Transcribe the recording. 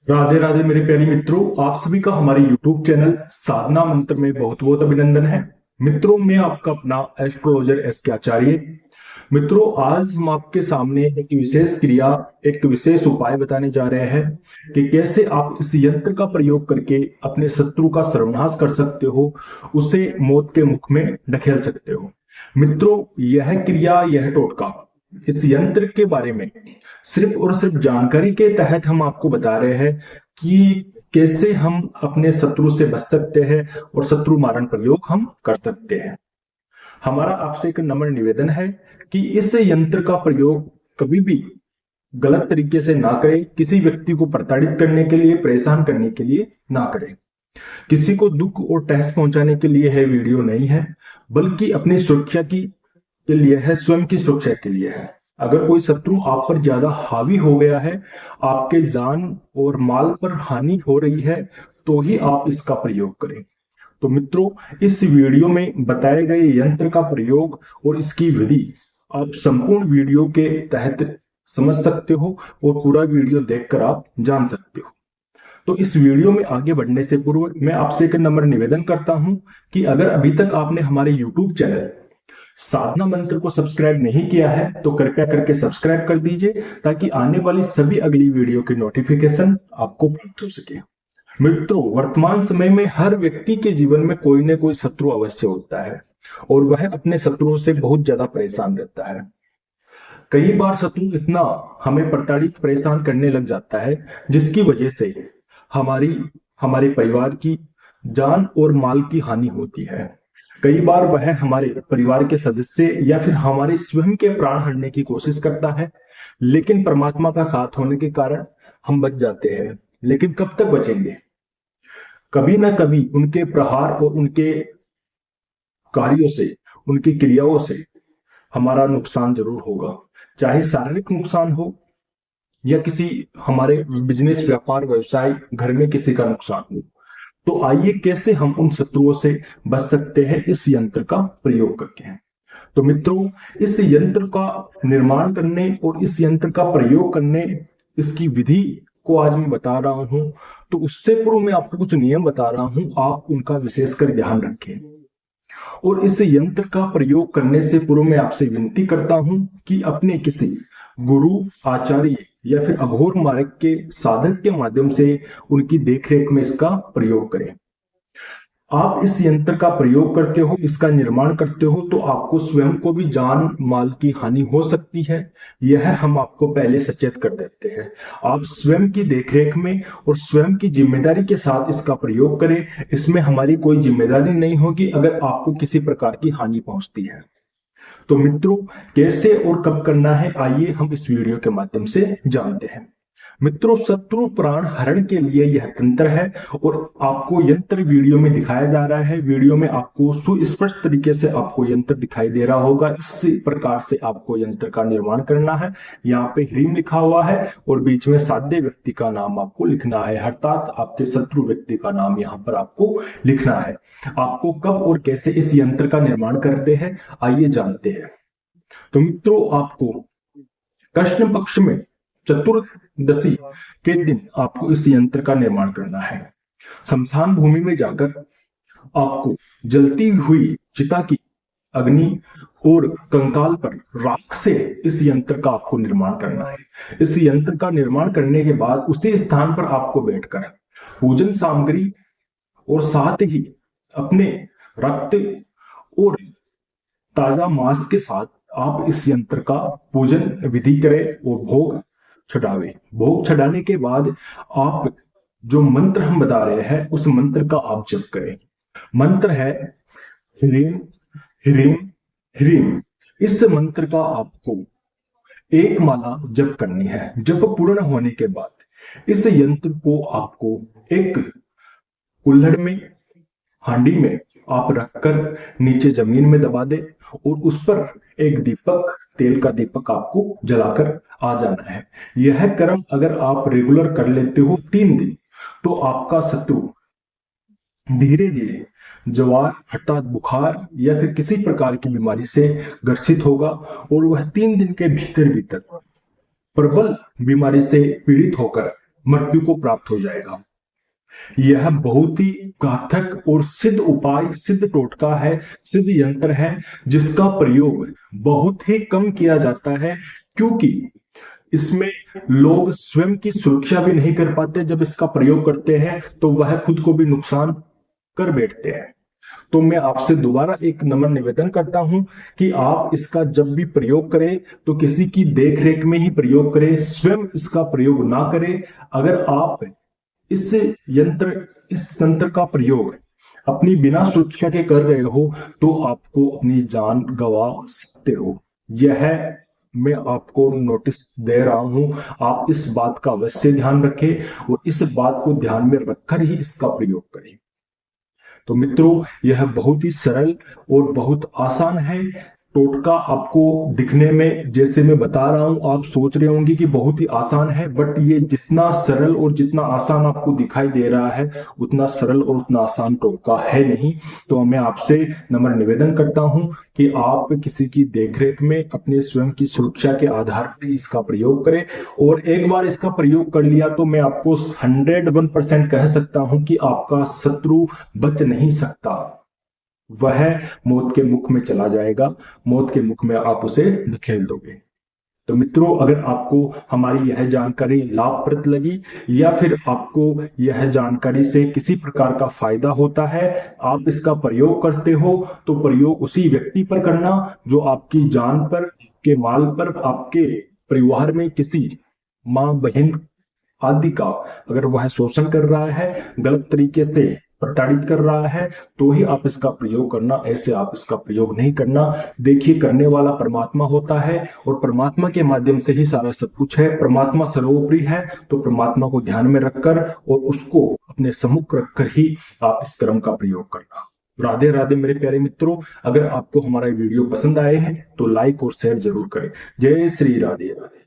राधे राधे मेरे प्यारे मित्रों, आप सभी का हमारे YouTube चैनल साधना मंत्र में बहुत बहुत अभिनंदन है। मित्रों, मैं आपका अपना एस्ट्रोलॉजर एस के आचार्य। मित्रों, आज हम आपके सामने एक विशेष क्रिया, एक विशेष उपाय बताने जा रहे हैं कि कैसे आप इस यंत्र का प्रयोग करके अपने शत्रु का सर्वनाश कर सकते हो, उसे मौत के मुख में ढकेल सकते हो। मित्रों, यह क्रिया, यह टोटका, इस यंत्र के बारे में सिर्फ और सिर्फ जानकारी के तहत हम आपको बता रहे हैं कि कैसे हम अपने शत्रु से बच सकते हैं और शत्रु मारण प्रयोग हम कर सकते हैं। हमारा आपसे एक नम्र निवेदन है कि इस यंत्र का प्रयोग कभी भी गलत तरीके से ना करें, किसी व्यक्ति को प्रताड़ित करने के लिए, परेशान करने के लिए ना करें। किसी को दुख और ठेस पहुंचाने के लिए है वीडियो नहीं है, बल्कि अपनी सुरक्षा की के लिए है, स्वयं की सुरक्षा के लिए है। अगर कोई शत्रु आप पर ज्यादा हावी हो गया है, आपके जान और माल पर हानि हो रही है, तो ही आप इसका प्रयोग करें। तो मित्रों, इस वीडियो में बताए गए यंत्र का प्रयोग और इसकी विधि आप संपूर्ण वीडियो के तहत समझ सकते हो और पूरा वीडियो देखकर आप जान सकते हो। तो इस वीडियो में आगे बढ़ने से पूर्व मैं आपसे एक नम्र निवेदन करता हूं कि अगर अभी तक आपने हमारे YouTube चैनल साधना मंत्र को सब्सक्राइब नहीं किया है तो कृपया करके सब्सक्राइब कर दीजिए, ताकि आने वाली सभी अगली वीडियो की नोटिफिकेशन आपको प्राप्त हो सके। मित्रों, वर्तमान समय में हर व्यक्ति के जीवन में कोई न कोई शत्रु अवश्य होता है और वह अपने शत्रुओं से बहुत ज्यादा परेशान रहता है। कई बार शत्रु इतना हमें प्रताड़ित, परेशान करने लग जाता है जिसकी वजह से हमारी हमारे परिवार की जान और माल की हानि होती है। कई बार वह हमारे परिवार के सदस्य या फिर हमारे स्वयं के प्राण हरने की कोशिश करता है, लेकिन परमात्मा का साथ होने के कारण हम बच जाते हैं। लेकिन कब तक बचेंगे? कभी ना कभी उनके प्रहार और उनके कार्यों से, उनकी क्रियाओं से हमारा नुकसान जरूर होगा, चाहे शारीरिक नुकसान हो या किसी हमारे बिजनेस, व्यापार, व्यवसाय, घर में किसी का नुकसान हो। तो आइए कैसे हम उन शत्रुओं से बच सकते हैं इस यंत्र का प्रयोग करके। तो मित्रों, इस यंत्र का निर्माण करने और इस यंत्र का प्रयोग करने, इसकी विधि को आज मैं बता रहा हूं। तो उससे पूर्व मैं आपको कुछ नियम बता रहा हूं, आप उनका विशेषकर ध्यान रखें। और इस यंत्र का प्रयोग करने से पूर्व मैं आपसे विनती करता हूं कि अपने किसी गुरु, आचार्य या फिर अघोर मार्ग के साधक के माध्यम से उनकी देखरेख में इसका प्रयोग करें। आप इस यंत्र का प्रयोग करते हो, इसका निर्माण करते हो, तो आपको स्वयं को भी जान माल की हानि हो सकती है। यह हम आपको पहले सचेत कर देते हैं। आप स्वयं की देखरेख में और स्वयं की जिम्मेदारी के साथ इसका प्रयोग करें। इसमें हमारी कोई जिम्मेदारी नहीं होगी अगर आपको किसी प्रकार की हानि पहुंचती है। तो मित्रों, कैसे और कब करना है, आइए हम इस वीडियो के माध्यम से जानते हैं। मित्रों, शत्रु प्राण हरण के लिए यह तंत्र है और आपको यंत्र वीडियो में दिखाया जा रहा है। वीडियो में आपको सुस्पष्ट तरीके से आपको यंत्र दिखाई दे रहा होगा। इसी प्रकार से आपको यंत्र का निर्माण करना है। यहाँ पे ह्रीम लिखा हुआ है और बीच में साध्य व्यक्ति का नाम आपको लिखना है, अर्थात आपके शत्रु व्यक्ति का नाम यहाँ पर आपको लिखना है। आपको कब और कैसे इस यंत्र का निर्माण करते हैं, आइए जानते हैं। तो मित्रों, आपको कृष्ण पक्ष में चतुर्दशी के दिन आपको इस यंत्र का निर्माण करना है। शमशान भूमि में जाकर आपको जलती हुई चिता की अग्नि और कंकाल पर राख से इस यंत्र का आपको निर्माण करना है। इस यंत्र का निर्माण करने के बाद उसी स्थान पर आपको बैठकर पूजन सामग्री और साथ ही अपने रक्त और ताजा मांस के साथ आप इस यंत्र का पूजन विधि करें और भोग चढ़ावे। भोग चढ़ाने के बाद आप जो मंत्र हम बता रहे हैं उस मंत्र का आप जप करें। मंत्र है ह्रीम ह्रीम ह्रीम। इस मंत्र का आपको एक माला जप करनी है। जप पूर्ण होने के बाद इस यंत्र को आपको एक कुल्हड़ में, हांडी में आप रखकर नीचे जमीन में दबा दे और उस पर एक दीपक, तेल का दीपक आपको जलाकर आ जाना है। यह कर्म अगर आप रेगुलर कर लेते हो 3 दिन, तो आपका शत्रु धीरे धीरे जवार, अर्थात बुखार या फिर किसी प्रकार की बीमारी से ग्रसित होगा और वह 3 दिन के भीतर भीतर प्रबल बीमारी से पीड़ित होकर मृत्यु को प्राप्त हो जाएगा। यह बहुत ही घातक और सिद्ध उपाय, सिद्ध टोटका है, सिद्ध यंत्र है, जिसका प्रयोग बहुत ही कम किया जाता है, क्योंकि इसमें लोग स्वयं की सुरक्षा भी नहीं कर पाते। जब इसका प्रयोग करते हैं तो वह खुद को भी नुकसान कर बैठते हैं। तो मैं आपसे दोबारा एक नम्र निवेदन करता हूं कि आप इसका जब भी प्रयोग करें तो किसी की देखरेख में ही प्रयोग करें, स्वयं इसका प्रयोग ना करें। अगर आप इस तंत्र का प्रयोग अपनी बिना सुरक्षा के कर रहे हो तो आपको अपनी जान गंवा सकते हो। यह मैं आपको नोटिस दे रहा हूं, आप इस बात का अवश्य ध्यान रखें और इस बात को ध्यान में रखकर ही इसका प्रयोग करें। तो मित्रों, यह बहुत ही सरल और बहुत आसान है टोटका। आपको दिखने में जैसे मैं बता रहा हूं आप सोच रहे होंगे कि बहुत ही आसान है, बट ये जितना सरल और जितना आसान आपको दिखाई दे रहा है उतना सरल और उतना आसान टोटका है नहीं। तो मैं आपसे नम्र निवेदन करता हूं कि आप किसी की देखरेख में अपने स्वयं की सुरक्षा के आधार पर इसका प्रयोग करें। और एक बार इसका प्रयोग कर लिया तो मैं आपको 101% कह सकता हूं कि आपका शत्रु बच नहीं सकता, वह मौत के मुख में चला जाएगा, मौत के मुख में आप उसे धकेल दोगे। तो मित्रों, अगर आपको हमारी यह जानकारी लाभप्रद लगी या फिर आपको यह जानकारी से किसी प्रकार का फायदा होता है, आप इसका प्रयोग करते हो, तो प्रयोग उसी व्यक्ति पर करना जो आपकी जान पर, के माल पर, आपके परिवार में किसी मां बहन आदि का अगर वह शोषण कर रहा है, गलत तरीके से प्रताड़ित कर रहा है, तो ही आप इसका प्रयोग करना, ऐसे आप इसका प्रयोग नहीं करना। देखिए, करने वाला परमात्मा होता है और परमात्मा के माध्यम से ही सारा सब कुछ है। परमात्मा सर्वोपरि है, तो परमात्मा को ध्यान में रखकर और उसको अपने सम्मुख रखकर ही आप इस कर्म का प्रयोग करना। राधे राधे मेरे प्यारे मित्रों। अगर आपको हमारा वीडियो पसंद आए हैं तो लाइक और शेयर जरूर करें। जय श्री राधे राधे।